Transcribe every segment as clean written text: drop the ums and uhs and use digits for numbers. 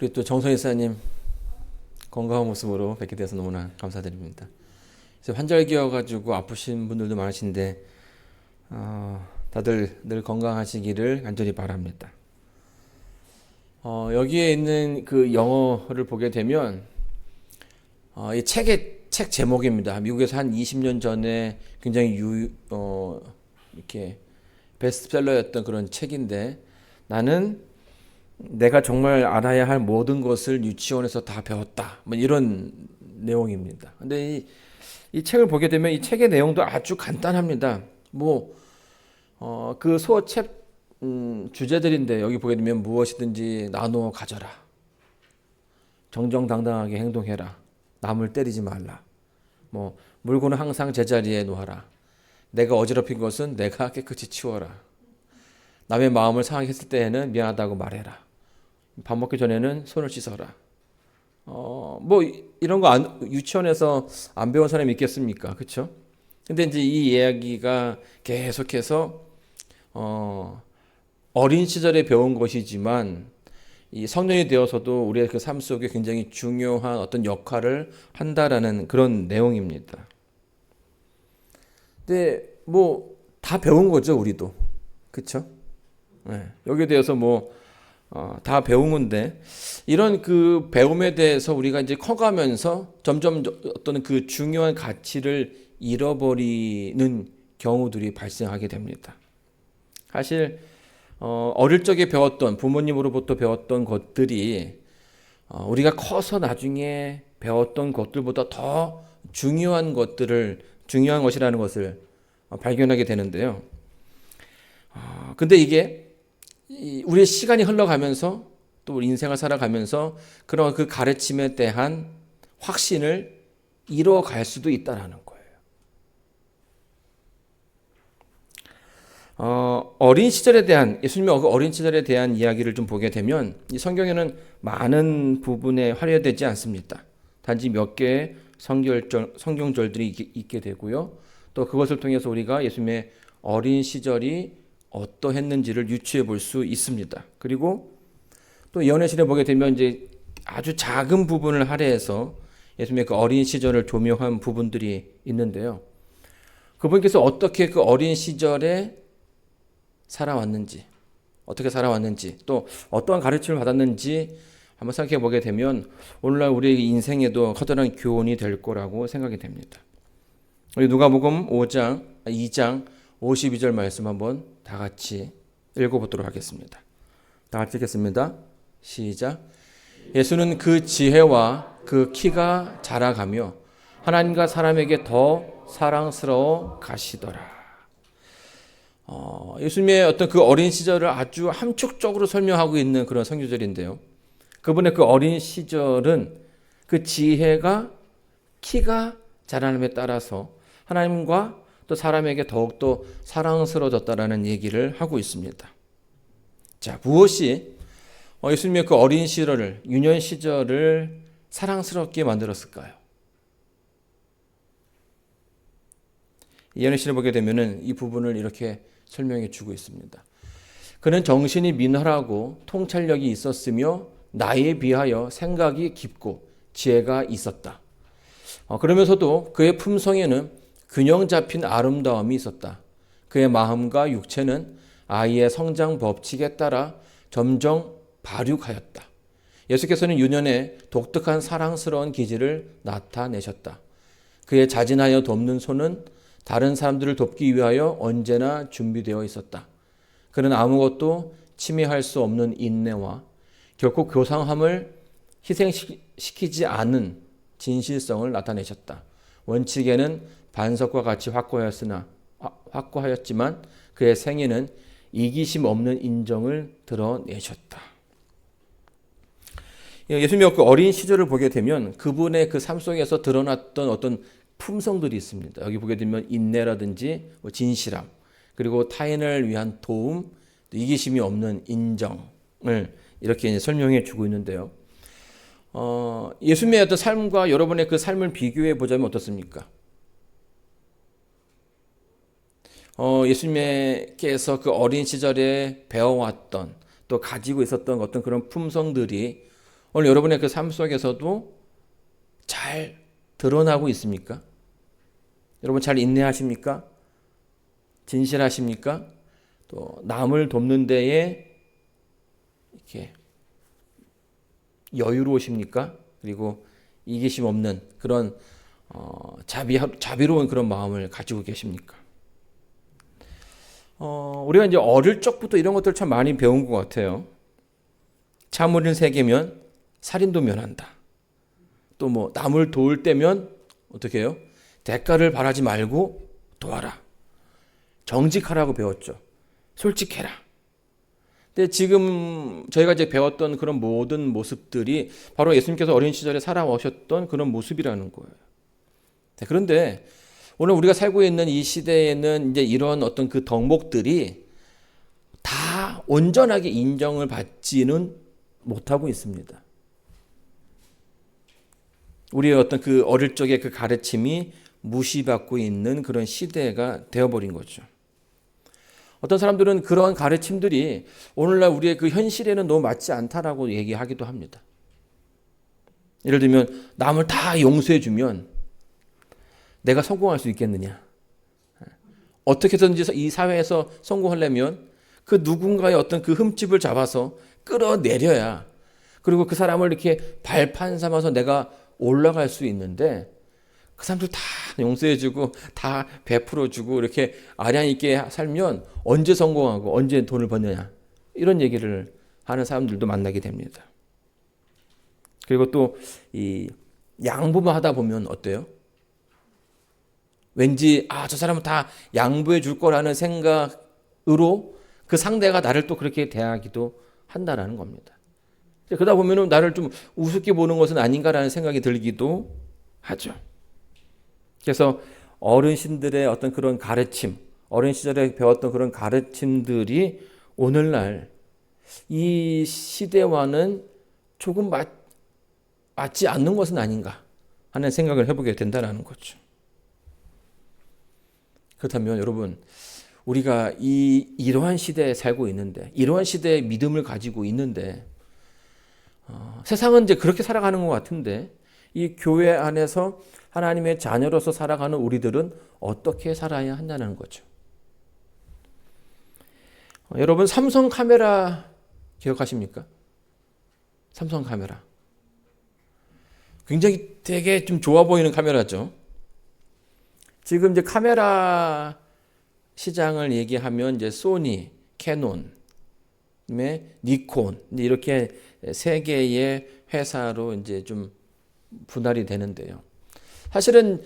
우리 또 정선 이사님 건강한 모습으로 뵙게 돼서 너무나 감사드립니다. 그래서 환절기여가지고 아프신 분들도 많으신데 다들 늘 건강하시기를 간절히 바랍니다. 여기에 있는 그 영어를 보게 되면 이 책 제목입니다. 미국에서 한 20년 전에 굉장히 이렇게 베스트셀러였던 그런 책인데, 나는 내가 정말 알아야 할 모든 것을 유치원에서 다 배웠다, 뭐 이런 내용입니다. 근데 이 책을 보게 되면 이 책의 내용도 아주 간단합니다. 그 소책 주제들인데, 여기 보게 되면 무엇이든지 나누어 가져라, 정정당당하게 행동해라, 남을 때리지 말라, 물건은 항상 제자리에 놓아라, 내가 어지럽힌 것은 내가 깨끗이 치워라, 남의 마음을 상하게 했을 때에는 미안하다고 말해라, 밥 먹기 전에는 손을 씻어라. 이런 거 유치원에서 안 배운 사람이 있겠습니까? 그렇죠? 근데 이제 이 이야기가 계속해서 어린 시절에 배운 것이지만 이 성년이 되어서도 우리의 그 삶 속에 굉장히 중요한 어떤 역할을 한다라는 그런 내용입니다. 근데 다 배운 거죠, 우리도. 그렇죠? 네. 여기에 대해서 다 배운 건데, 이런 그 배움에 대해서 우리가 이제 커가면서 점점 어떤 그 중요한 가치를 잃어버리는 경우들이 발생하게 됩니다. 사실 어릴 적에 배웠던, 부모님으로부터 배웠던 것들이 우리가 커서 나중에 배웠던 것들보다 더 중요한 것이라는 것을 발견하게 되는데요. 근데 이게 우리의 시간이 흘러가면서, 또 우리 인생을 살아가면서 그런 그 가르침에 대한 확신을 잃어갈 수도 있다라는 거예요. 어린 시절에 대한, 예수님의 어린 시절에 대한 이야기를 좀 보게 되면 이 성경에는 많은 부분에 활용되지 않습니다. 단지 몇 개의 성경절들이 있게 되고요. 또 그것을 통해서 우리가 예수님의 어린 시절이 어떠했는지를 유추해 볼 수 있습니다. 그리고 또 예언의 시를 보게 되면 이제 아주 작은 부분을 할애해서 예수님의 그 어린 시절을 조명한 부분들이 있는데요. 그분께서 어떻게 그 어린 시절에 살아왔는지, 어떻게 살아왔는지, 또 어떠한 가르침을 받았는지 한번 생각해 보게 되면 오늘날 우리의 인생에도 커다란 교훈이 될 거라고 생각이 됩니다. 우리 누가복음 2장 52절 말씀 한번 다 같이 읽어보도록 하겠습니다. 다 같이 읽겠습니다. 시작. 예수는 그 지혜와 그 키가 자라가며 하나님과 사람에게 더 사랑스러워 가시더라. 예수님의 어떤 그 어린 시절을 아주 함축적으로 설명하고 있는 그런 성경절인데요. 그분의 그 어린 시절은 그 지혜가, 키가 자라남에 따라서 하나님과 또 사람에게 더욱더 사랑스러워졌다라는 얘기를 하고 있습니다. 자, 무엇이 예수님의 그 어린 시절을, 유년 시절을 사랑스럽게 만들었을까요? 예언의 시를 보게 되면은 이 부분을 이렇게 설명해 주고 있습니다. 그는 정신이 민활하고 통찰력이 있었으며 나이에 비하여 생각이 깊고 지혜가 있었다. 그러면서도 그의 품성에는 균형 잡힌 아름다움이 있었다. 그의 마음과 육체는 아이의 성장 법칙에 따라 점점 발육하였다. 예수께서는 유년에 독특한 사랑스러운 기질을 나타내셨다. 그의 자진하여 돕는 손은 다른 사람들을 돕기 위하여 언제나 준비되어 있었다. 그는 아무것도 침해할 수 없는 인내와 결코 교상함을 희생시키지 않은 진실성을 나타내셨다. 원칙에는 반석과 같이 확고하였지만 그의 생애는 이기심 없는 인정을 드러내셨다. 예수님의 그 어린 시절을 보게 되면 그분의 그 삶 속에서 드러났던 어떤 품성들이 있습니다. 여기 보게 되면 인내라든지 진실함, 그리고 타인을 위한 도움, 이기심이 없는 인정을 이렇게 설명해 주고 있는데요. 예수님의 어떤 삶과 여러분의 그 삶을 비교해 보자면 어떻습니까? 예수님께서 그 어린 시절에 배워왔던, 또 가지고 있었던 어떤 그런 품성들이 오늘 여러분의 그 삶 속에서도 잘 드러나고 있습니까? 여러분 잘 인내하십니까? 진실하십니까? 또 남을 돕는 데에 이렇게 여유로우십니까? 그리고 이기심 없는 그런 자비로운 그런 마음을 가지고 계십니까? 우리가 이제 어릴 적부터 이런 것들 참 많이 배운 것 같아요. 참으리는 세계면 살인도 면한다. 또 뭐 남을 도울 때면 어떻게 해요? 대가를 바라지 말고 도와라. 정직하라고 배웠죠. 솔직해라. 근데 지금 저희가 이제 배웠던 그런 모든 모습들이 바로 예수님께서 어린 시절에 살아오셨던 그런 모습이라는 거예요. 그런데 오늘 우리가 살고 있는 이 시대에는 이제 이런 어떤 그 덕목들이 다 온전하게 인정을 받지는 못하고 있습니다. 우리의 어떤 그 어릴 적의 그 가르침이 무시받고 있는 그런 시대가 되어버린 거죠. 어떤 사람들은 그러한 가르침들이 오늘날 우리의 그 현실에는 너무 맞지 않다라고 얘기하기도 합니다. 예를 들면 남을 다 용서해주면 내가 성공할 수 있겠느냐. 어떻게든지 이 사회에서 성공하려면 그 누군가의 어떤 그 흠집을 잡아서 끌어내려야 그리고 그 사람을 이렇게 발판 삼아서 내가 올라갈 수 있는데 그 사람들 다 용서해주고 다 베풀어주고 이렇게 아량 있게 살면 언제 성공하고 언제 돈을 버느냐 이런 얘기를 하는 사람들도 만나게 됩니다. 그리고 또 이 양보만 하다 보면 어때요? 왠지 저 사람은 다 양보해 줄 거라는 생각으로 그 상대가 나를 또 그렇게 대하기도 한다라는 겁니다. 그러다 보면은 나를 좀 우습게 보는 것은 아닌가라는 생각이 들기도 하죠. 그래서 어르신들의 어떤 그런 가르침, 어린 시절에 배웠던 그런 가르침들이 오늘날 이 시대와는 조금 맞지 않는 것은 아닌가 하는 생각을 해보게 된다는 거죠. 그렇다면 여러분, 우리가 이러한 시대에 살고 있는데, 이러한 시대의 믿음을 가지고 있는데, 세상은 이제 그렇게 살아가는 것 같은데, 이 교회 안에서 하나님의 자녀로서 살아가는 우리들은 어떻게 살아야 한다는 거죠. 여러분, 삼성 카메라 기억하십니까? 삼성 카메라. 굉장히 되게 좀 좋아 보이는 카메라죠. 지금 이제 카메라 시장을 얘기하면 이제 소니, 캐논, 니콘 이렇게 세 개의 회사로 이제 좀 분할이 되는데요. 사실은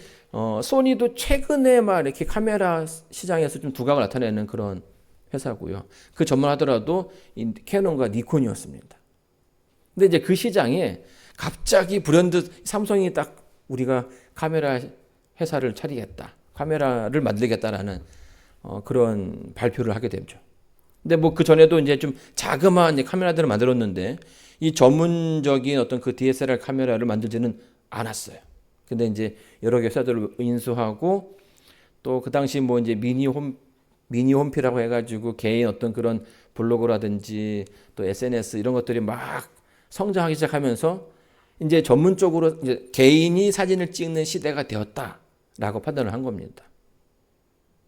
소니도 최근에 막 이렇게 카메라 시장에서 좀 두각을 나타내는 그런 회사고요. 그 전만 하더라도 이 캐논과 니콘이었습니다. 근데 이제 그 시장에 갑자기 브랜드 삼성이 딱 우리가 카메라 회사를 차리겠다, 카메라를 만들겠다라는 그런 발표를 하게 되죠. 근데 뭐 그 전에도 이제 좀 자그마한 이제 카메라들을 만들었는데 이 전문적인 어떤 그 DSLR 카메라를 만들지는 않았어요. 근데 이제 여러 개 회사들을 인수하고 또 그 당시 뭐 이제 미니 홈피라고 해가지고 개인 어떤 그런 블로그라든지 또 SNS 이런 것들이 막 성장하기 시작하면서 이제 전문적으로 이제 개인이 사진을 찍는 시대가 되었다라고 판단을 한 겁니다.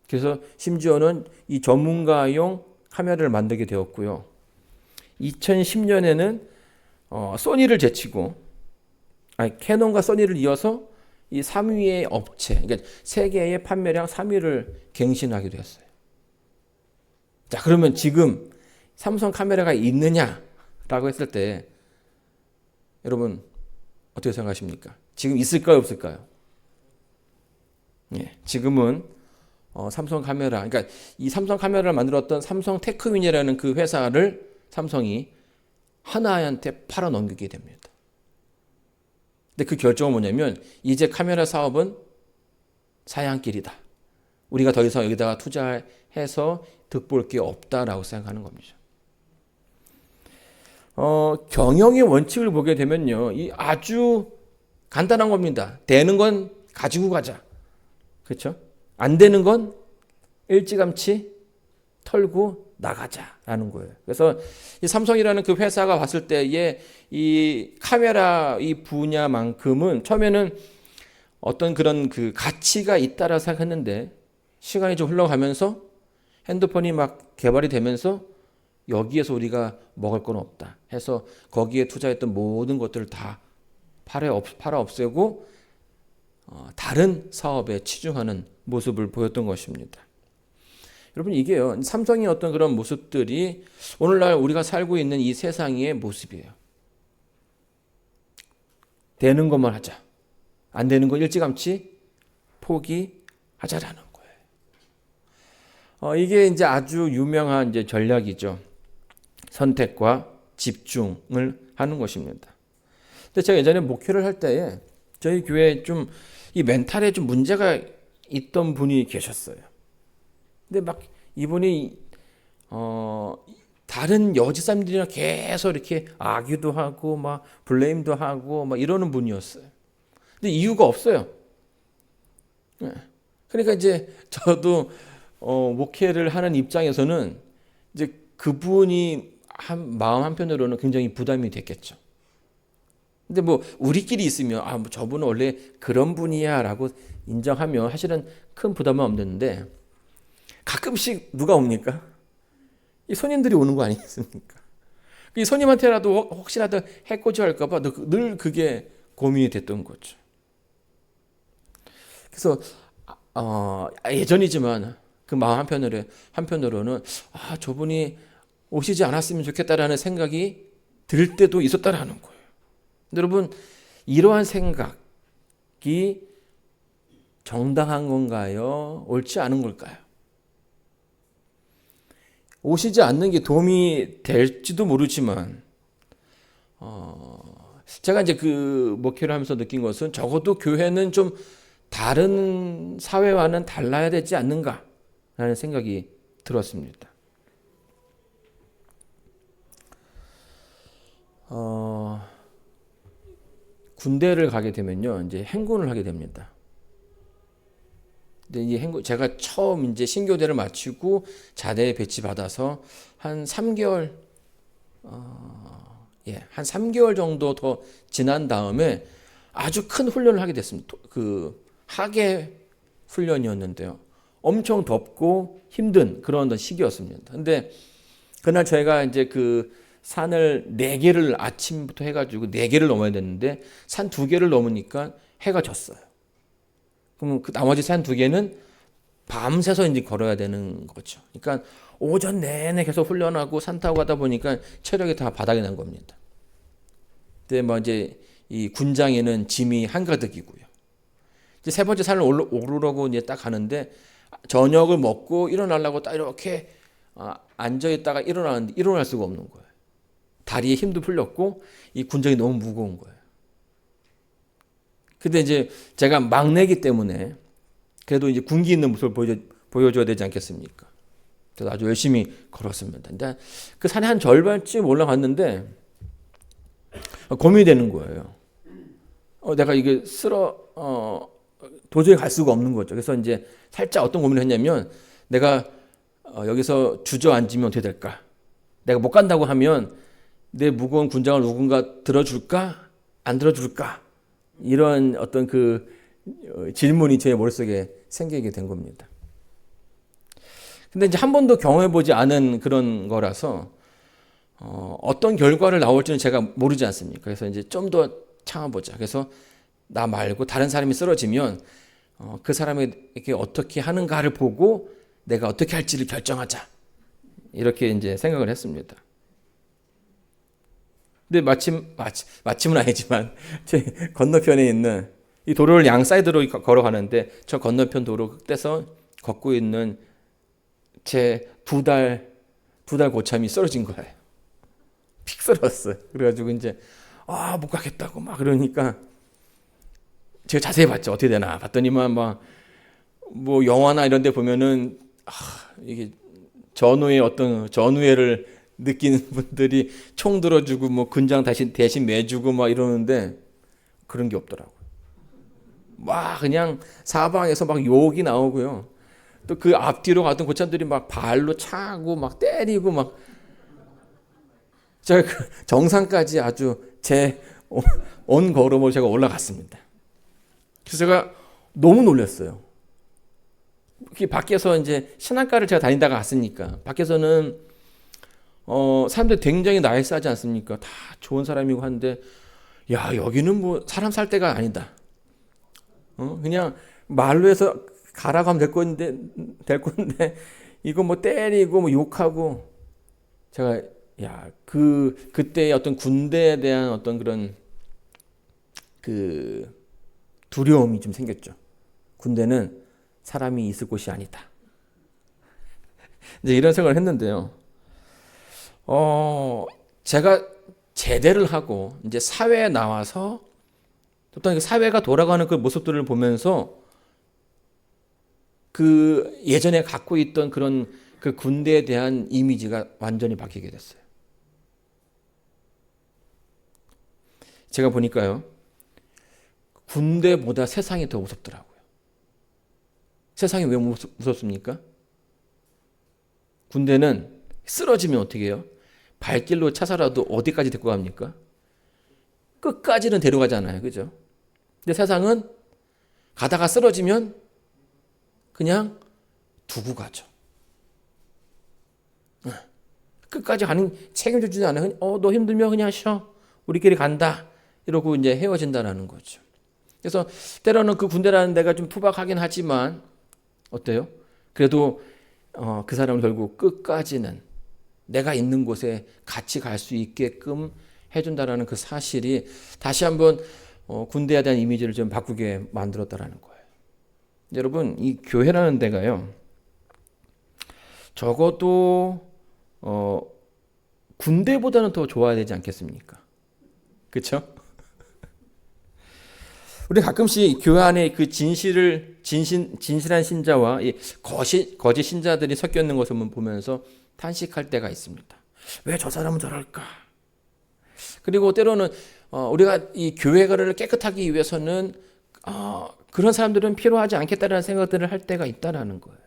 그래서 심지어는 이 전문가용 카메라를 만들게 되었고요. 2010년에는 소니를 제치고 캐논과 소니를 이어서 이 3위의 업체, 그러니까 세계의 판매량 3위를 갱신하게 되었어요. 자, 그러면 지금 삼성 카메라가 있느냐라고 했을 때 여러분 어떻게 생각하십니까? 지금 있을까요, 없을까요? 예, 지금은 삼성 카메라, 그러니까 이 삼성 카메라를 만들었던 삼성 테크윈이라는 그 회사를 삼성이 하나한테 팔아 넘기게 됩니다. 근데 그 결정은 뭐냐면 이제 카메라 사업은 사양길이다. 우리가 더 이상 여기다가 투자해서 득볼 게 없다라고 생각하는 겁니다. 경영의 원칙을 보게 되면요, 이 아주 간단한 겁니다. 되는 건 가지고 가자. 그렇죠? 안 되는 건 일찌감치 털고 나가자라는 거예요. 그래서 이 삼성이라는 그 회사가 봤을 때에 이 카메라 이 분야만큼은 처음에는 어떤 그런 그 가치가 있다라 생각했는데 시간이 좀 흘러가면서 핸드폰이 막 개발이 되면서 여기에서 우리가 먹을 건 없다 해서 거기에 투자했던 모든 것들을 다 팔아 없애고 다른 사업에 치중하는 모습을 보였던 것입니다. 여러분 이게요. 삼성의 어떤 그런 모습들이 오늘날 우리가 살고 있는 이 세상의 모습이에요. 되는 것만 하자. 안 되는 거 일찌감치 포기하자라는 거예요. 이게 이제 아주 유명한 이제 전략이죠. 선택과 집중을 하는 것입니다. 근데 제가 예전에 목회를 할 때에 저희 교회에 좀 이 멘탈에 좀 문제가 있던 분이 계셨어요. 근데 막 이분이 다른 여지 사람들이랑 계속 이렇게 악유도 하고 막 블레임도 하고 막 이러는 분이었어요. 근데 이유가 없어요. 그러니까 이제 저도 목회를 하는 입장에서는 이제 그분이 마음 한편으로는 굉장히 부담이 됐겠죠. 근데 뭐 우리끼리 있으면 뭐 저분은 원래 그런 분이야라고 인정하면 사실은 큰 부담은 없는데 가끔씩 누가 옵니까? 이 손님들이 오는 거 아니겠습니까? 이 손님한테라도 혹시라도 해코지 할까봐 늘 그게 고민이 됐던 거죠. 그래서 예전이지만 그 마음 한편으로는 저분이 오시지 않았으면 좋겠다라는 생각이 들 때도 있었다라는 거예요. 근데 여러분 이러한 생각이 정당한 건가요? 옳지 않은 걸까요? 오시지 않는 게 도움이 될지도 모르지만 제가 이제 그 목회를 하면서 느낀 것은 적어도 교회는 좀 다른 사회와는 달라야 되지 않는가라는 생각이 들었습니다. 군대를 가게 되면요, 이제 행군을 하게 됩니다. 근데 이 제가 처음 이제 신교대를 마치고 자대에 배치받아서 한 3개월, 한 3개월 정도 더 지난 다음에 아주 큰 훈련을 하게 됐습니다. 그 하계 훈련이었는데요. 엄청 덥고 힘든 그런 시기였습니다. 근데 그날 저희가 이제 그 산을 4개를 아침부터 해가지고 4개를 넘어야 됐는데 산 2개를 넘으니까 해가 졌어요. 그럼 그 나머지 산 2개는 밤새서 이제 걸어야 되는 거죠. 그러니까 오전 내내 계속 훈련하고 산 타고 가다 보니까 체력이 다 바닥이 난 겁니다. 근데 뭐 이제 이 군장에는 짐이 한가득이고요. 이제 3번째 산을 오르려고 이제 딱 가는데 저녁을 먹고 일어나려고 딱 이렇게 앉아 있다가 일어나는데 일어날 수가 없는 거예요. 다리에 힘도 풀렸고 이 군장이 너무 무거운 거예요. 근데 이제 제가 막내기 때문에 그래도 이제 군기 있는 모습을 보여줘야 되지 않겠습니까? 그래서 아주 열심히 걸었습니다. 근데 그 산에 한 절반쯤 올라갔는데 고민이 되는 거예요. 내가 이게 도저히 갈 수가 없는 거죠. 그래서 이제 살짝 어떤 고민을 했냐면 내가 여기서 주저앉으면 어떻게 될까? 내가 못 간다고 하면 내 무거운 군장을 누군가 들어줄까? 안 들어줄까? 이런 어떤 그 질문이 제 머릿속에 생기게 된 겁니다. 근데 이제 한 번도 경험해보지 않은 그런 거라서 어떤 결과를 나올지는 제가 모르지 않습니까? 그래서 이제 좀 더 참아보자. 그래서 나 말고 다른 사람이 쓰러지면 그 사람에게 어떻게 하는가를 보고 내가 어떻게 할지를 결정하자. 이렇게 이제 생각을 했습니다. 근데 마침은 아니지만 제 건너편에 있는 이 도로를 양 사이드로 걸어가는데 저 건너편 도로 끝에서 걷고 있는 제 두 달 고참이 쓰러진 거예요. 픽 쓰러졌어요. 그래가지고 이제 못 가겠다고 막 그러니까 제가 자세히 봤죠. 어떻게 되나 봤더니만 막 뭐 영화나 이런 데 보면은 이게 전우애를 느끼는 분들이 총 들어주고 뭐 군장 대신 매주고 막 이러는데 그런 게 없더라고요. 막 그냥 사방에서 막 욕이 나오고요. 또 그 앞뒤로 가던 고참들이 막 발로 차고 막 때리고 막 제가 그 정상까지 아주 제 온 걸음으로 제가 올라갔습니다. 그래서 제가 너무 놀랐어요. 밖에서 이제 신안가를 제가 다니다가 갔으니까 밖에서는 사람들 굉장히 나이스하지 않습니까? 다 좋은 사람이고 한데 야 여기는 뭐 사람 살 데가 아니다. 그냥 말로 해서 가라고 하면 될 건데 이거 뭐 때리고 뭐 욕하고 제가 야 그때의 어떤 군대에 대한 어떤 그런 그 두려움이 좀 생겼죠. 군대는 사람이 있을 곳이 아니다. 이제 이런 생각을 했는데요. 제가 제대를 하고 이제 사회에 나와서 어떤 사회가 돌아가는 그 모습들을 보면서 그 예전에 갖고 있던 그런 그 군대에 대한 이미지가 완전히 바뀌게 됐어요. 제가 보니까요, 군대보다 세상이 더 무섭더라고요. 세상이 왜 무섭습니까? 군대는 쓰러지면 어떻게 해요? 발길로 차서라도 어디까지 데리고 갑니까? 끝까지는 데려가잖아요. 그죠? 근데 세상은 가다가 쓰러지면 그냥 두고 가죠. 끝까지 가는 책임져 주지 않아요. 너 힘들면 그냥 쉬어. 우리끼리 간다. 이러고 이제 헤어진다라는 거죠. 그래서 때로는 그 군대라는 데가 좀 투박하긴 하지만 어때요? 그래도 그 사람을 결국 끝까지는 내가 있는 곳에 같이 갈 수 있게끔 해준다라는 그 사실이 다시 한번 군대에 대한 이미지를 좀 바꾸게 만들었다라는 거예요. 여러분, 이 교회라는 데가요, 적어도 군대보다는 더 좋아야 되지 않겠습니까? 그렇죠? 우리 가끔씩 교회 안에 그 진실한 신자와 이 거짓 신자들이 섞여 있는 것을 보면서 탄식할 때가 있습니다. 왜 저 사람은 저럴까? 그리고 때로는 우리가 이 교회를 깨끗하기 위해서는 그런 사람들은 필요하지 않겠다라는 생각들을 할 때가 있다라는 거예요.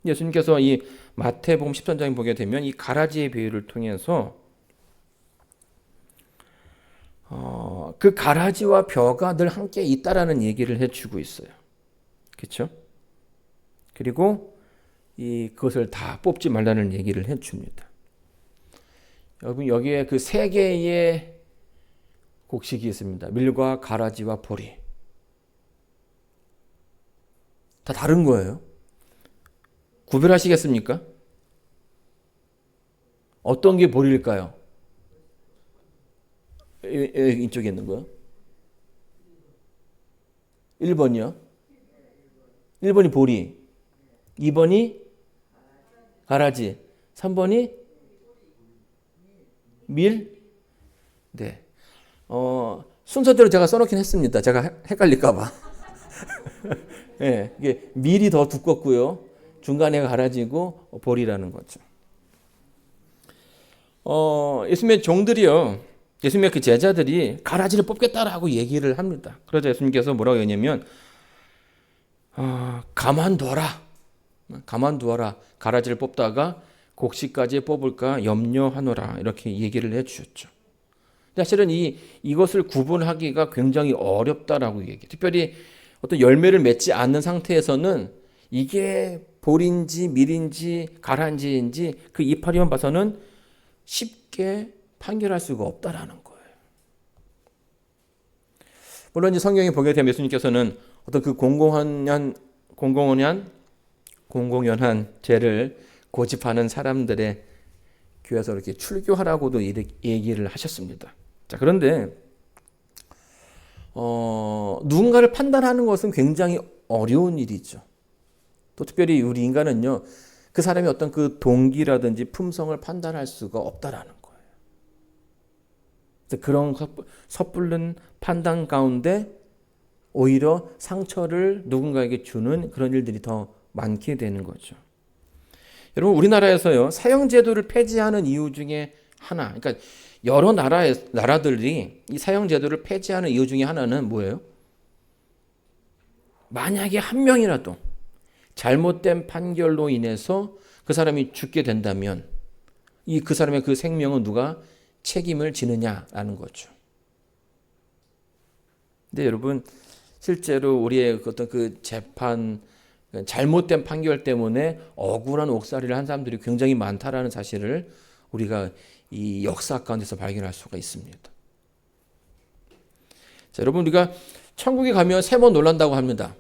예수님께서 이 마태복음 13장에 보게 되면 이 가라지의 비유를 통해서 그 가라지와 벼가 늘 함께 있다라는 얘기를 해주고 있어요. 그렇죠? 그리고 그것을 다 뽑지 말라는 얘기를 해줍니다. 여러분 여기에 그 세 개의 곡식이 있습니다. 밀과 가라지와 보리. 다 다른 거예요. 구별하시겠습니까? 어떤 게 보리일까요? 이쪽에 있는 거요? 1번이요? 1번이 보리, 2번이 가라지, 3번이 밀? 네. 순서대로 제가 써놓긴 했습니다. 제가 헷갈릴까봐. 네, 이게 밀이 더 두껍고요. 중간에 가라지고 보리라는 거죠. 예수님의 종들이요. 예수님의 그 제자들이 가라지를 뽑겠다라고 얘기를 합니다. 그러자 예수님께서 뭐라고 했냐면, 가만두어라. 가라지를 뽑다가 곡식까지 뽑을까 염려하노라. 이렇게 얘기를 해주셨죠. 사실은 이것을 구분하기가 굉장히 어렵다라고 얘기해요. 특별히 어떤 열매를 맺지 않는 상태에서는 이게 볼인지 밀인지 가라지인지 그 이파리만 봐서는 쉽게 판결할 수가 없다라는 거예요. 물론 이제 성경에 보게 되면 예수님께서는 어떤 그 공공연한 죄를 고집하는 사람들의 교회에서 이렇게 출교하라고도 얘기를 하셨습니다. 자, 그런데 누군가를 판단하는 것은 굉장히 어려운 일이죠. 또 특별히 우리 인간은요, 그 사람의 어떤 그 동기라든지 품성을 판단할 수가 없다라는 거예요. 그런 섣불른 판단 가운데 오히려 상처를 누군가에게 주는 그런 일들이 더 많게 되는 거죠. 여러분, 우리나라에서요, 사형제도를 폐지하는 이유 중에 하나, 그러니까 여러 나라들이 이 사형제도를 폐지하는 이유 중에 하나는 뭐예요? 만약에 한 명이라도 잘못된 판결로 인해서 그 사람이 죽게 된다면 그 사람의 그 생명은 누가 책임을 지느냐라는 거죠. 근데 여러분, 실제로 우리의 어떤 그 재판, 잘못된 판결 때문에 억울한 옥살이를 한 사람들이 굉장히 많다라는 사실을 우리가 이 역사 가운데서 발견할 수가 있습니다. 자, 여러분, 우리가 천국에 가면 3번 놀란다고 합니다.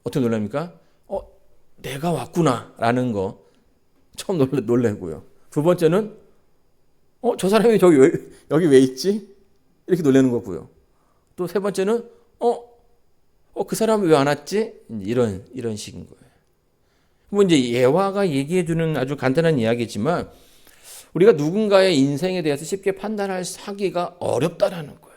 어떻게 놀랍니까? 내가 왔구나라는 거 처음 놀래고요. 두 번째는 저 사람이 여기 왜 있지? 이렇게 놀라는 거고요. 또 세 번째는 그 사람이 왜 안 왔지? 이런 식인 거예요. 뭐 이제 예화가 얘기해 주는 아주 간단한 이야기지만 우리가 누군가의 인생에 대해서 쉽게 판단하기가 어렵다라는 거예요.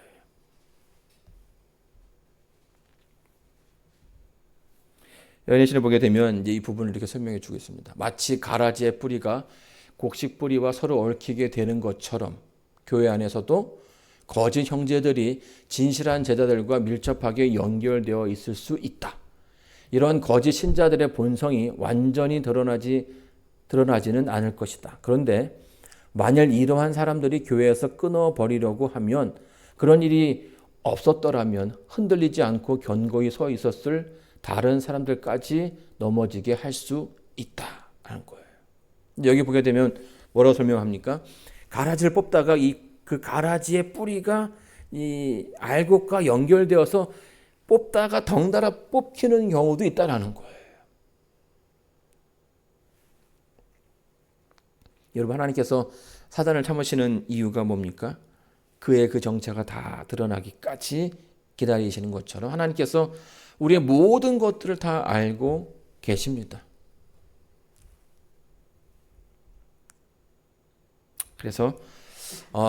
연예신을 보게 되면 이제 이 부분을 이렇게 설명해 주고 있습니다. 마치 가라지의 뿌리가 곡식 뿌리와 서로 얽히게 되는 것처럼 교회 안에서도 거짓 형제들이 진실한 제자들과 밀접하게 연결되어 있을 수 있다. 이런 거짓 신자들의 본성이 완전히 드러나지는 않을 것이다. 그런데 만약 이러한 사람들이 교회에서 끊어버리려고 하면 그런 일이 없었더라면 흔들리지 않고 견고히 서 있었을 다른 사람들까지 넘어지게 할 수 있다는 거예요. 여기 보게 되면 뭐라고 설명합니까? 가라지를 뽑다가 그 가라지의 뿌리가 이 알곡과 연결되어서 뽑다가 덩달아 뽑히는 경우도 있다라는 거예요. 여러분, 하나님께서 사단을 참으시는 이유가 뭡니까? 그의 그 정체가 다 드러나기까지 기다리시는 것처럼 하나님께서 우리의 모든 것들을 다 알고 계십니다. 그래서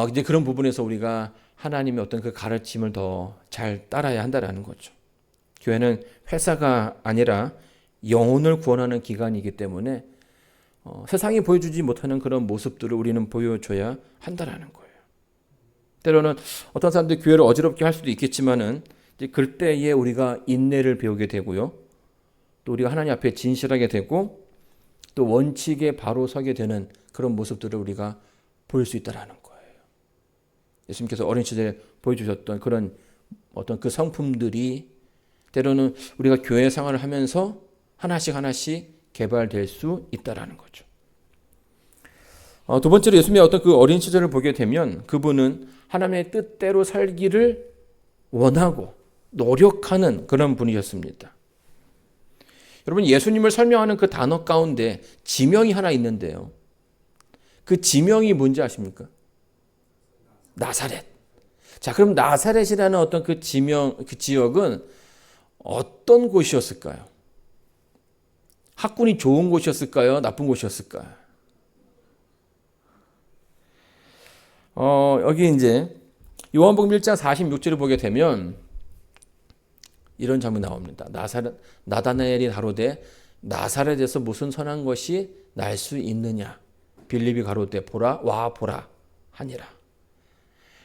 이제 그런 부분에서 우리가 하나님의 어떤 그 가르침을 더 잘 따라야 한다라는 거죠. 교회는 회사가 아니라 영혼을 구원하는 기관이기 때문에 세상이 보여주지 못하는 그런 모습들을 우리는 보여줘야 한다라는 거예요. 때로는 어떤 사람들이 교회를 어지럽게 할 수도 있겠지만은 이제 그때에 우리가 인내를 배우게 되고요. 또 우리가 하나님 앞에 진실하게 되고 또 원칙에 바로 서게 되는 그런 모습들을 우리가 볼 수 있다라는 거예요. 예수님께서 어린 시절에 보여주셨던 그런 어떤 그 성품들이 때로는 우리가 교회 생활을 하면서 하나씩 개발될 수 있다라는 거죠. 두 번째로 예수님의 어떤 그 어린 시절을 보게 되면 그분은 하나님의 뜻대로 살기를 원하고 노력하는 그런 분이셨습니다. 여러분, 예수님을 설명하는 그 단어 가운데 지명이 하나 있는데요. 그 지명이 뭔지 아십니까? 나사렛. 자, 그럼 나사렛이라는 어떤 그 지역은 어떤 곳이었을까요? 학군이 좋은 곳이었을까요? 나쁜 곳이었을까요? 여기 이제 요한복음 1장 46절을 보게 되면 이런 장면이 나옵니다. 나다나엘이 가로되 나사렛에서 무슨 선한 것이 날 수 있느냐? 빌립이 가로되 보라 하니라.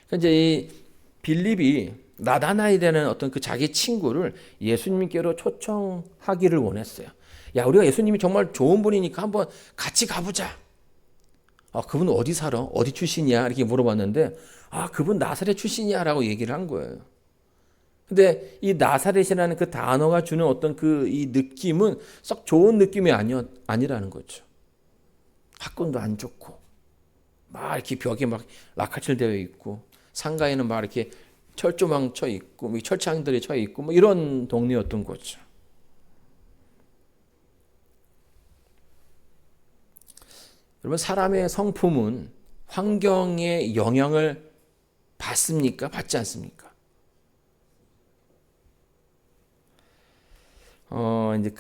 그러니까 이제 이 빌립이 나다나엘이라는 어떤 그 자기 친구를 예수님께로 초청하기를 원했어요. 야, 우리가 예수님이 정말 좋은 분이니까 한번 같이 가보자. 그분 어디 살아? 어디 출신이야? 이렇게 물어봤는데 그분 나사렛 출신이야 라고 얘기를 한 거예요. 근데 이 나사렛이라는 그 단어가 주는 어떤 그 이 느낌은 썩 좋은 느낌이 아니라는 거죠. 학군도 안 좋고 막 이렇게 벽에 막 락카칠되어 있고 상가에는 막 이렇게 철조망 쳐 있고 철창들이 쳐 있고 뭐 이런 동네였던 거죠. 여러분, 사람의 성품은 환경의 영향을 받습니까? 받지 않습니까? 이제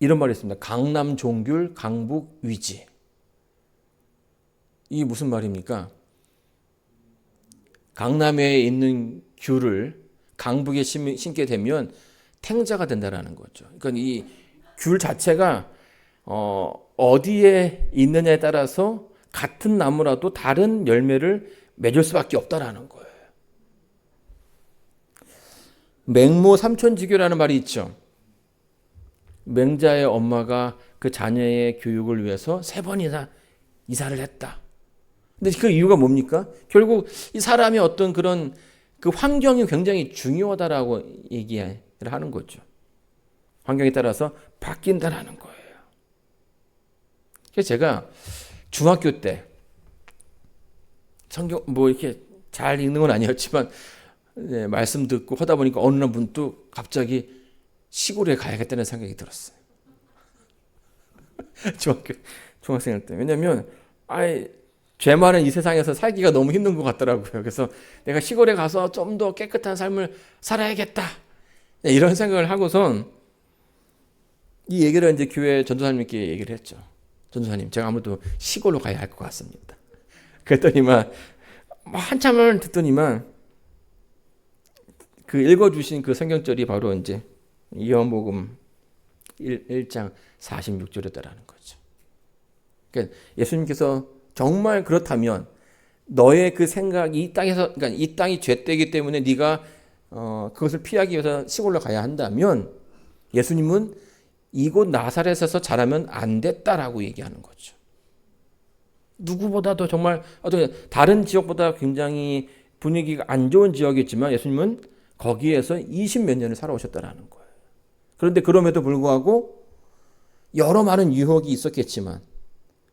이런 말이 있습니다. 강남 종귤, 강북 위지. 이게 무슨 말입니까? 강남에 있는 귤을 강북에 심게 되면 탱자가 된다라는 거죠. 그러니까 이 귤 자체가 어디에 있느냐에 따라서 같은 나무라도 다른 열매를 맺을 수밖에 없다라는 거예요. 맹모 삼촌지교라는 말이 있죠. 맹자의 엄마가 그 자녀의 교육을 위해서 3번이나 이사를 했다. 근데 그 이유가 뭡니까? 결국 이 사람의 어떤 그런 그 환경이 굉장히 중요하다라고 얘기를 하는 거죠. 환경에 따라서 바뀐다라는 거예요. 그래서 제가 중학교 때 성경 뭐 이렇게 잘 읽는 건 아니었지만 말씀 듣고 하다 보니까 어느 날 문득 갑자기 시골에 가야겠다는 생각이 들었어요. 중학생 때. 왜냐면 죄 많은 이 세상에서 살기가 너무 힘든 것 같더라고요. 그래서 내가 시골에 가서 좀 더 깨끗한 삶을 살아야겠다. 이런 생각을 하고선 이 얘기를 이제 교회 전도사님께 얘기를 했죠. 전도사님, 제가 아무래도 시골로 가야 할 것 같습니다. 그랬더니만 한참을 듣더니만 그 읽어주신 그 성경절이 바로 이제 요한복음 1장 46절이다라는 거죠. 그러니까 예수님께서 정말 그렇다면 너의 그 생각이 이 땅에서, 그러니까 이 땅이 죄되기 때문에 네가 그것을 피하기 위해서 시골로 가야 한다면 예수님은 이곳 나사렛에서 자라면 안 됐다라고 얘기하는 거죠. 누구보다도 정말 다른 지역보다 굉장히 분위기가 안 좋은 지역이었지만 예수님은 거기에서 20몇 년을 살아오셨다라는 거예요. 그런데 그럼에도 불구하고 여러 많은 유혹이 있었겠지만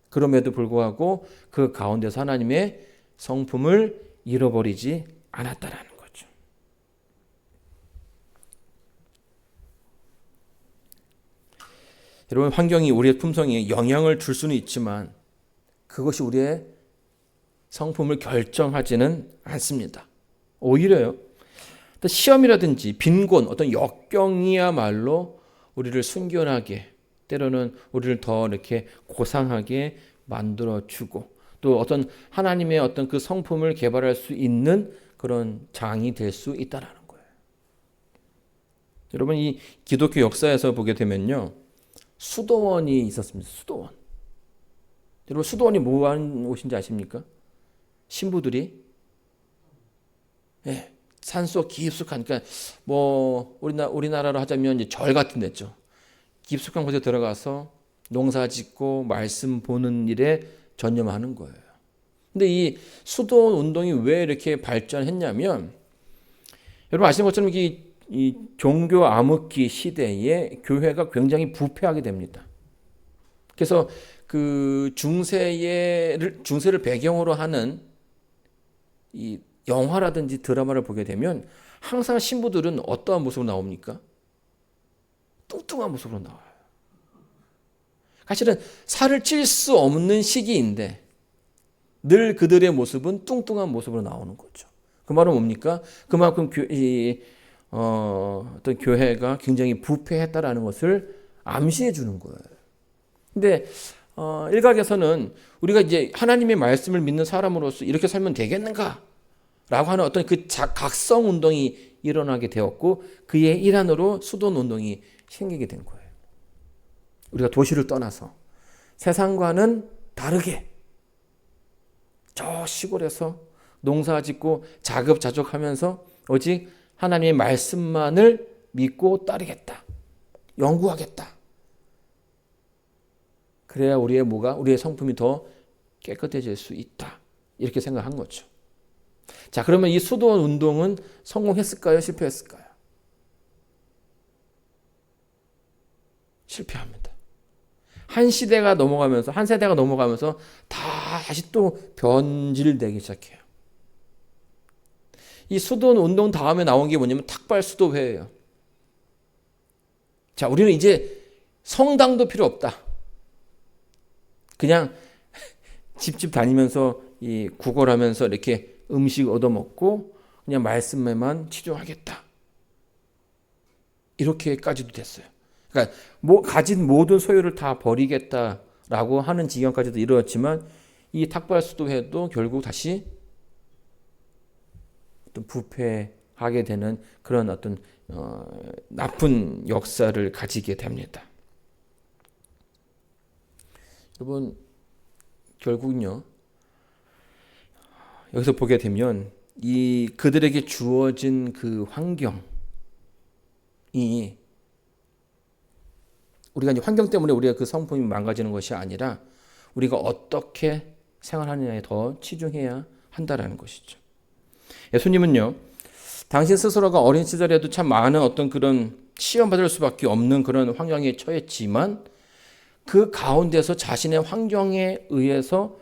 그럼에도 불구하고 그 가운데서 하나님의 성품을 잃어버리지 않았다라는 거죠. 여러분, 환경이 우리의 품성에 영향을 줄 수는 있지만 그것이 우리의 성품을 결정하지는 않습니다. 오히려요. 시험이라든지 빈곤, 어떤 역경이야말로 우리를 순결하게, 때로는 우리를 더 이렇게 고상하게 만들어주고 또 어떤 하나님의 어떤 그 성품을 개발할 수 있는 그런 장이 될 수 있다라는 거예요. 여러분, 이 기독교 역사에서 보게 되면요, 수도원이 있었습니다. 수도원. 여러분, 수도원이 뭐 하는 곳인지 아십니까? 신부들이 산속 깊숙한, 그러니까 뭐 우리나라로 하자면 이제 절 같은 데죠. 깊숙한 곳에 들어가서 농사 짓고 말씀 보는 일에 전념하는 거예요. 근데 이 수도원 운동이 왜 이렇게 발전했냐면, 여러분 아시는 것처럼 이 종교 암흑기 시대에 교회가 굉장히 부패하게 됩니다. 그래서 그 중세를 배경으로 하는 이 영화라든지 드라마를 보게 되면 항상 신부들은 어떠한 모습으로 나옵니까? 뚱뚱한 모습으로 나와요. 사실은 살을 찔 수 없는 시기인데 늘 그들의 모습은 뚱뚱한 모습으로 나오는 거죠. 그 말은 뭡니까? 그만큼 어떤 교회가 굉장히 부패했다라는 것을 암시해 주는 거예요. 근데 일각에서는 우리가 이제 하나님의 말씀을 믿는 사람으로서 이렇게 살면 되겠는가? 라고 하는 어떤 그 각성 운동이 일어나게 되었고 그의 일환으로 수도원 운동이 생기게 된 거예요. 우리가 도시를 떠나서 세상과는 다르게 저 시골에서 농사 짓고 자급자족하면서 오직 하나님의 말씀만을 믿고 따르겠다. 연구하겠다. 그래야 우리의 성품이 더 깨끗해질 수 있다. 이렇게 생각한 거죠. 자, 그러면 이 수도원 운동은 성공했을까요? 실패했을까요? 실패합니다. 한 세대가 넘어가면서 다시 또 변질되기 시작해요. 이 수도원 운동 다음에 나온 게 뭐냐면 탁발 수도회예요. 자, 우리는 이제 성당도 필요 없다. 그냥 집집 다니면서 이 구걸하면서 이렇게 음식 얻어먹고 그냥 말씀에만 치중하겠다. 이렇게까지도 됐어요. 그러니까 가진 모든 소유를 다 버리겠다라고 하는 지경까지도 이르렀지만 이 탁발수도회도 결국 다시 어떤 부패하게 되는 그런 어떤 나쁜 역사를 가지게 됩니다. 여러분, 결국은요, 여기서 보게 되면 이 그들에게 주어진 그 환경, 우리가 이제 환경 때문에 우리가 그 성품이 망가지는 것이 아니라 우리가 어떻게 생활하느냐에 더 치중해야 한다라는 것이죠. 예수님은요, 당신 스스로가 어린 시절에도 참 많은 어떤 그런 시험받을 수밖에 없는 그런 환경에 처했지만 그 가운데서 자신의 환경에 의해서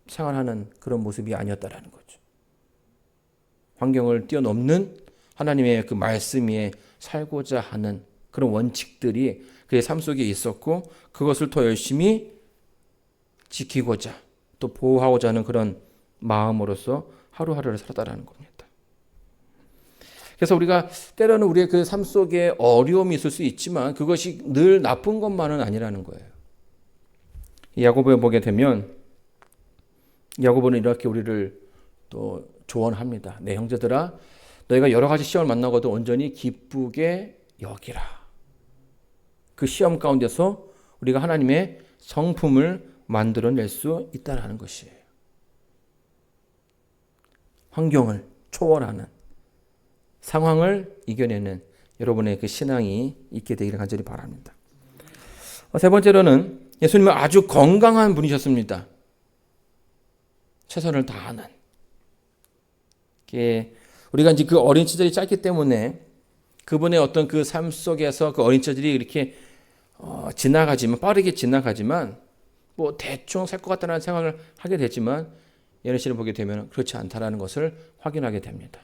생활하는 그런 모습이 아니었다라는 거죠. 환경을 뛰어넘는 하나님의 그 말씀 위에 살고자 하는 그런 원칙들이 그의 삶 속에 있었고 그것을 더 열심히 지키고자 또 보호하고자 하는 그런 마음으로서 하루하루를 살았다라는 겁니다. 그래서 우리가 때로는 우리의 그 삶 속에 어려움이 있을 수 있지만 그것이 늘 나쁜 것만은 아니라는 거예요. 야고보에 보게 되면 야고보는 이렇게 우리를 또 조언합니다. 내 형제들아, 너희가 여러 가지 시험을 만나고도 온전히 기쁘게 여기라. 그 시험 가운데서 우리가 하나님의 성품을 만들어낼 수 있다는 것이에요. 환경을 초월하는, 상황을 이겨내는 여러분의 그 신앙이 있게 되기를 간절히 바랍니다. 세 번째로는 예수님은 아주 건강한 분이셨습니다. 최선을 다하는. 우리가 이제 그 어린 시절이 짧기 때문에 그분의 어떤 그 삶 속에서 그 어린 시절이 이렇게 지나가지만, 빠르게 지나가지만 뭐 대충 살 것 같다는 생각을 하게 되지만 연애신을 보게 되면 그렇지 않다라는 것을 확인하게 됩니다.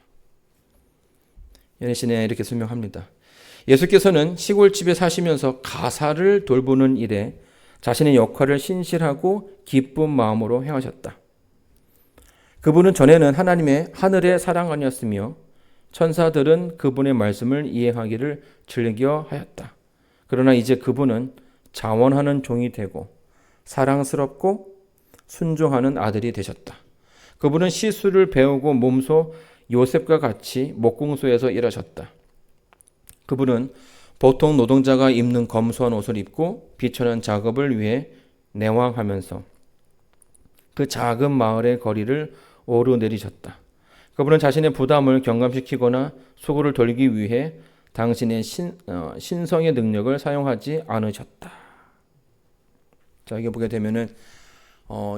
연애신에 이렇게 설명합니다. 예수께서는 시골집에 사시면서 가사를 돌보는 일에 자신의 역할을 신실하고 기쁜 마음으로 행하셨다. 그분은 전에는 하나님의 하늘의 사랑아니었으며 천사들은 그분의 말씀을 이행하기를 즐겨 하였다. 그러나 이제 그분은 자원하는 종이 되고 사랑스럽고 순종하는 아들이 되셨다. 그분은 시술을 배우고 몸소 요셉과 같이 목공소에서 일하셨다. 그분은 보통 노동자가 입는 검소한 옷을 입고 비천한 작업을 위해 내왕하면서 그 작은 마을의 거리를 오르내리셨다. 그분은 자신의 부담을 경감시키거나 수고를 돌리기 위해 당신의 신성의 능력을 사용하지 않으셨다. 자, 이게 보게 되면은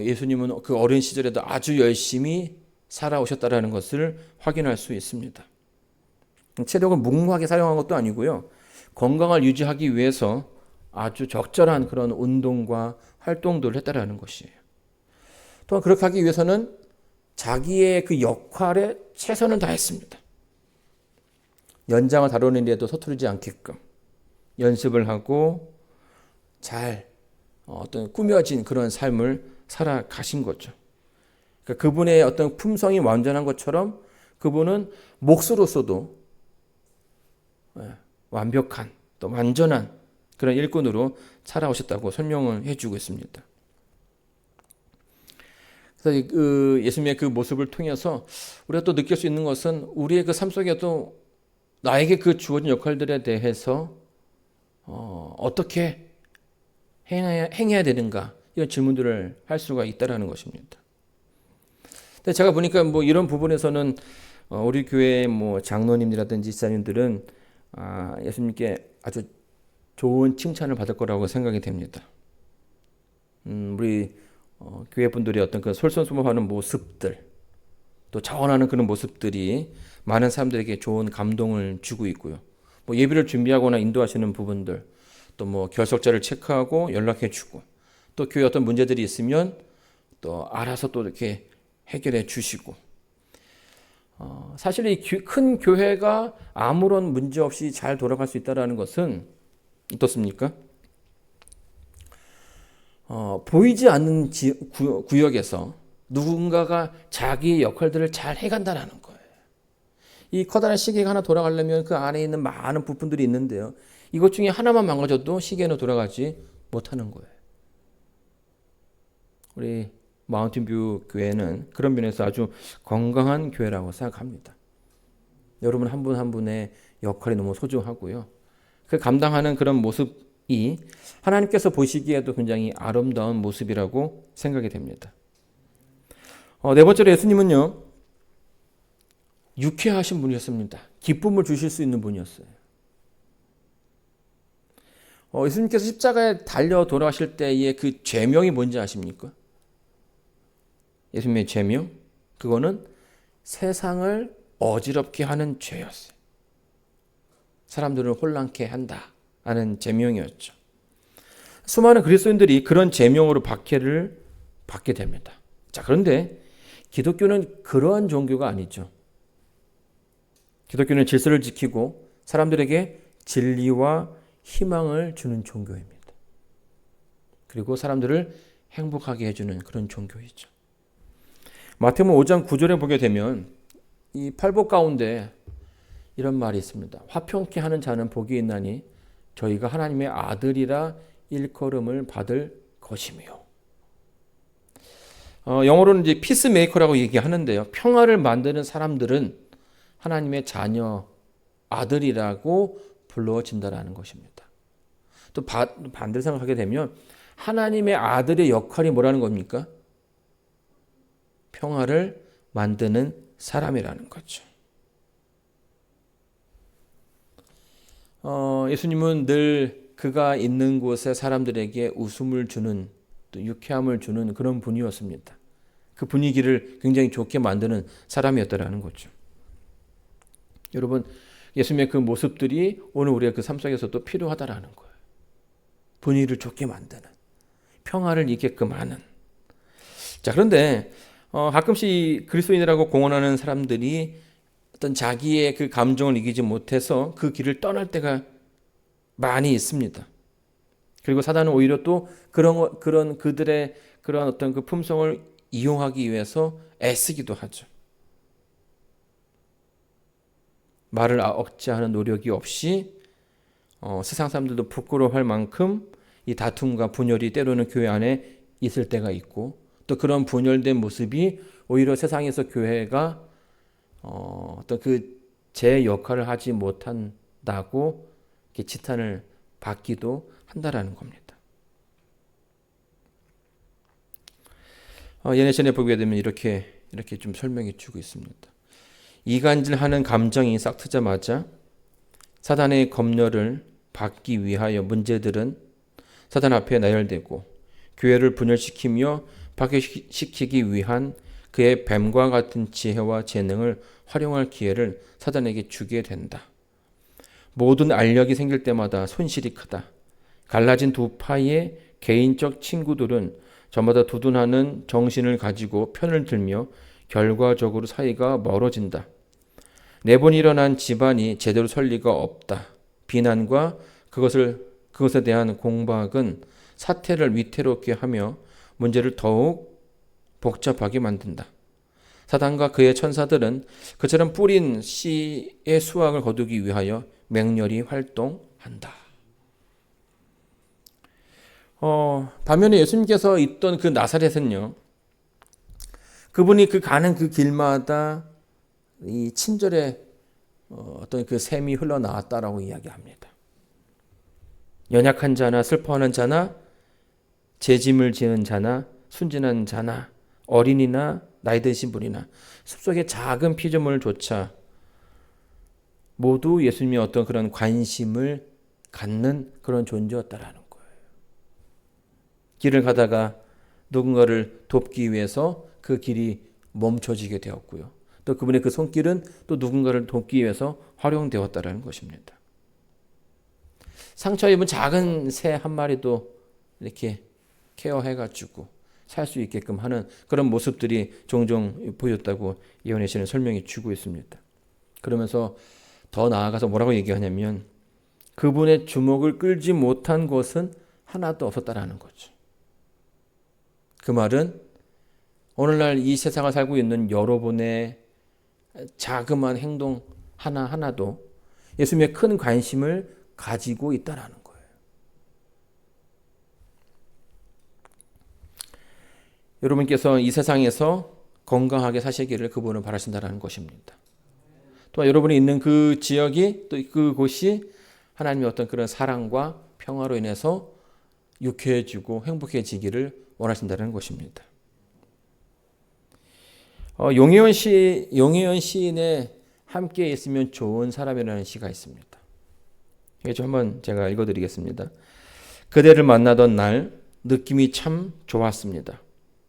예수님은 그 어린 시절에도 아주 열심히 살아오셨다라는 것을 확인할 수 있습니다. 체력을 묵묵하게 사용한 것도 아니고요. 건강을 유지하기 위해서 아주 적절한 그런 운동과 활동들을 했다라는 것이에요. 또한 그렇게 하기 위해서는 자기의 그 역할에 최선을 다했습니다. 연장을 다루는 일에도 서투르지 않게끔 연습을 하고 잘 어떤 꾸며진 그런 삶을 살아가신 거죠. 그러니까 그분의 어떤 품성이 완전한 것처럼 그분은 몫으로서도 완벽한 또 완전한 그런 일꾼으로 살아오셨다고 설명을 해주고 있습니다. 그래서 그 예수님의 그 모습을 통해서 우리가 또 느낄 수 있는 것은 우리의 그 삶 속에도 나에게 그 주어진 역할들에 대해서 어떻게 행해야 되는가 이런 질문들을 할 수가 있다라는 것입니다. 근데 제가 보니까 뭐 이런 부분에서는 우리 교회 뭐 장로님이라든지 지사님들은 예수님께 아주 좋은 칭찬을 받을 거라고 생각이 됩니다. 우리 교회 분들의 어떤 그 솔선수범하는 모습들, 또 자원하는 그런 모습들이 많은 사람들에게 좋은 감동을 주고 있고요. 뭐 예배를 준비하거나 인도하시는 부분들, 또 뭐 결석자를 체크하고 연락해주고, 또 교회 어떤 문제들이 있으면 또 알아서 또 이렇게 해결해 주시고. 사실 이 큰 교회가 아무런 문제 없이 잘 돌아갈 수 있다는 것은 어떻습니까? 보이지 않는 구역에서 누군가가 자기 역할들을 잘 해간다는 거예요. 이 커다란 시계가 하나 돌아가려면 그 안에 있는 많은 부품들이 있는데요. 이것 중에 하나만 망가져도 시계는 돌아가지 못하는 거예요. 우리 마운틴뷰 교회는 그런 면에서 아주 건강한 교회라고 생각합니다. 여러분 한 분 한 분의 역할이 너무 소중하고요. 그 감당하는 그런 모습이 하나님께서 보시기에도 굉장히 아름다운 모습이라고 생각이 됩니다. 네 번째로 예수님은요, 유쾌하신 분이었습니다. 기쁨을 주실 수 있는 분이었어요. 예수님께서 십자가에 달려 돌아가실 때의 그 죄명이 뭔지 아십니까? 예수님의 죄명? 그거는 세상을 어지럽게 하는 죄였어요. 사람들을 혼란케 한다 하는 죄명이었죠. 수많은 그리스도인들이 그런 죄명으로 박해를 받게 됩니다. 자, 그런데 기독교는 그러한 종교가 아니죠. 기독교는 질서를 지키고 사람들에게 진리와 희망을 주는 종교입니다. 그리고 사람들을 행복하게 해주는 그런 종교이죠. 마태복음 5장 9절에 보게 되면 이 팔복 가운데 이런 말이 있습니다. 화평케 하는 자는 복이 있나니 저희가 하나님의 아들이라 일컬음을 받을 것이며. 영어로는 이제 피스메이커라고 얘기하는데요. 평화를 만드는 사람들은 하나님의 자녀, 아들이라고 불러진다라는 것입니다. 또 반대로 생각하게 되면 하나님의 아들의 역할이 뭐라는 겁니까? 평화를 만드는 사람이라는 거죠. 예수님은 늘 그가 있는 곳에 사람들에게 웃음을 주는, 또 유쾌함을 주는 그런 분이었습니다. 그 분위기를 굉장히 좋게 만드는 사람이었다라는 거죠. 여러분, 예수님의 그 모습들이 오늘 우리의 그 삶 속에서도 필요하다라는 거예요. 분위기를 좋게 만드는, 평화를 있게끔 하는. 자, 그런데 가끔씩 그리스도인이라고 공언하는 사람들이 어떤 자기의 그 감정을 이기지 못해서 그 길을 떠날 때가 많이 있습니다. 그리고 사단은 오히려 또 그런 그들의 그런 어떤 그 품성을 이용하기 위해서 애쓰기도 하죠. 말을 억제하는 노력이 없이 세상 사람들도 부끄러워할 만큼 이 다툼과 분열이 때로는 교회 안에 있을 때가 있고, 또 그런 분열된 모습이 오히려 세상에서 교회가 어떤 그 제 역할을 하지 못한다고 이렇게 지탄을 받기도 한다라는 겁니다. 예내션에 보게 되면 이렇게 좀 설명해 주고 있습니다. 이간질하는 감정이 싹 트자마자 사단의 검열을 받기 위하여 문제들은 사단 앞에 나열되고 교회를 분열시키며 파괴시키기 위한 그의 뱀과 같은 지혜와 재능을 활용할 기회를 사단에게 주게 된다. 모든 알력이 생길 때마다 손실이 크다. 갈라진 두 파의 개인적 친구들은 저마다 두둔하는 정신을 가지고 편을 들며 결과적으로 사이가 멀어진다. 내본 일어난 집안이 제대로 설 리가 없다. 비난과 그것에 대한 공박은 사태를 위태롭게 하며 문제를 더욱 복잡하게 만든다. 사단과 그의 천사들은 그처럼 뿌린 씨의 수확을 거두기 위하여 맹렬히 활동한다. 반면에 예수님께서 있던 그 나사렛은요, 그분이 가는 그 길마다 이 친절의 어떤 그 샘이 흘러나왔다라고 이야기합니다. 연약한 자나 슬퍼하는 자나 재짐을 지는 자나 순진한 자나 어린이나 나이 드신 분이나 숲속의 작은 피조물조차 모두 예수님의 어떤 그런 관심을 갖는 그런 존재였다라는 거예요. 길을 가다가 누군가를 돕기 위해서 그 길이 멈춰지게 되었고요. 또 그분의 그 손길은 또 누군가를 돕기 위해서 활용되었다라는 것입니다. 상처 입은 작은 새 한 마리도 이렇게 케어해가지고 살 수 있게끔 하는 그런 모습들이 종종 보였다고 예언의 시는 설명해 주고 있습니다. 그러면서 더 나아가서 뭐라고 얘기하냐면 그분의 주목을 끌지 못한 것은 하나도 없었다라는 거죠. 그 말은 오늘날 이 세상을 살고 있는 여러분의 자그마한 행동 하나하나도 예수님의 큰 관심을 가지고 있다라는 거예요. 여러분께서 이 세상에서 건강하게 사시기를 그분은 바라신다는 것입니다. 또 여러분이 있는 그 지역이 또 그곳이 하나님의 어떤 그런 사랑과 평화로 인해서 유쾌해지고 행복해지기를 원하신다는 것입니다. 용혜연 시인의 함께 있으면 좋은 사람이라는 시가 있습니다. 이게 좀 한번 제가 읽어드리겠습니다. 그대를 만나던 날 느낌이 참 좋았습니다.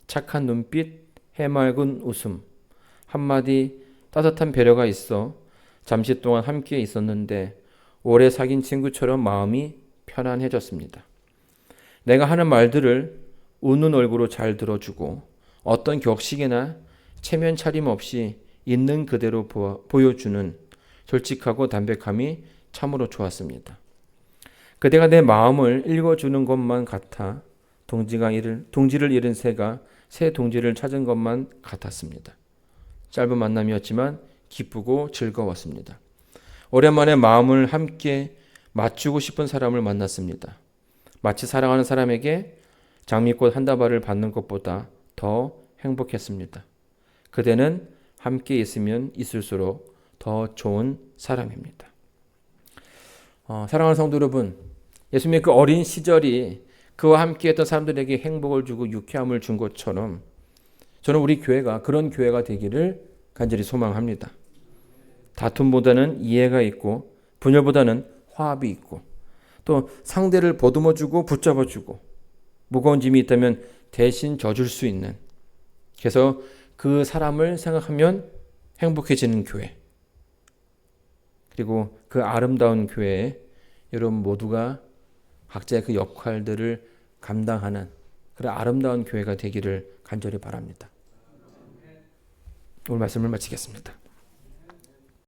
착한 눈빛, 해맑은 웃음, 한마디 따뜻한 배려가 있어 잠시 동안 함께 있었는데 오래 사귄 친구처럼 마음이 편안해졌습니다. 내가 하는 말들을 웃는 얼굴로 잘 들어주고 어떤 격식이나 체면 차림 없이 있는 그대로 보여주는 솔직하고 담백함이 참으로 좋았습니다. 그대가 내 마음을 읽어주는 것만 같아 동지를 잃은 새가 새 동지를 찾은 것만 같았습니다. 짧은 만남이었지만 기쁘고 즐거웠습니다. 오랜만에 마음을 함께 맞추고 싶은 사람을 만났습니다. 마치 사랑하는 사람에게 장미꽃 한 다발을 받는 것보다 더 행복했습니다. 그대는 함께 있으면 있을수록 더 좋은 사람입니다. 사랑하는 성도 여러분, 예수님의 그 어린 시절이 그와 함께했던 사람들에게 행복을 주고 유쾌함을 준 것처럼 저는 우리 교회가 그런 교회가 되기를 간절히 소망합니다. 다툼보다는 이해가 있고 분열보다는 화합이 있고 또 상대를 보듬어주고 붙잡아주고 무거운 짐이 있다면 대신 져줄 수 있는, 그래서 그 사람을 생각하면 행복해지는 교회, 그리고 그 아름다운 교회에 여러분 모두가 각자의 그 역할들을 감당하는 그런 아름다운 교회가 되기를 간절히 바랍니다. 오늘 말씀을 마치겠습니다.